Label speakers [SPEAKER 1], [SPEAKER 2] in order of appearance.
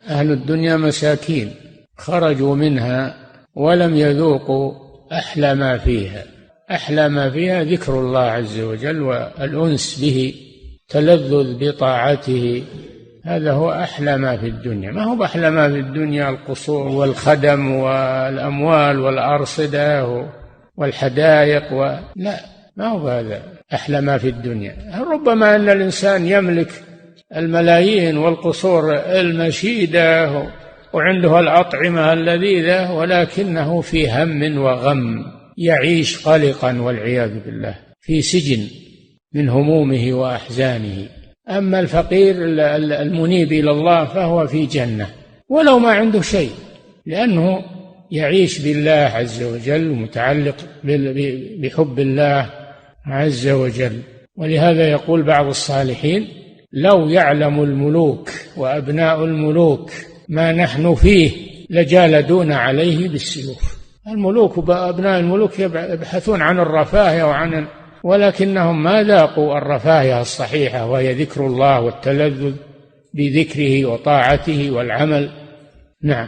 [SPEAKER 1] أهل الدنيا مساكين خرجوا منها ولم يذوقوا أحلى ما فيها. أحلى ما فيها ذكر الله عز وجل والأنس به، تلذذ بطاعته، هذا هو أحلى ما في الدنيا. ما هو أحلى ما في الدنيا القصور والخدم والأموال والأرصدة والحدائق لا، ما هو هذا أحلى ما في الدنيا. ربما أن الإنسان يملك الملايين والقصور المشيدة وعنده الأطعمة اللذيذة، ولكنه في هم وغم، يعيش قلقا والعياذ بالله، في سجن من همومه وأحزانه. أما الفقير المنيب إلى الله فهو في جنة ولو ما عنده شيء، لأنه يعيش بالله عز وجل ومتعلق بحب الله عز وجل. ولهذا يقول بعض الصالحين: لو يعلم الملوك وأبناء الملوك ما نحن فيه لجالدون عليه بالسيوف. الملوك وأبناء الملوك يبحثون عن الرفاهية ولكنهم ما ذاقوا الرفاهية الصحيحة، وهي ذكر الله والتلذذ بذكره وطاعته والعمل. نعم.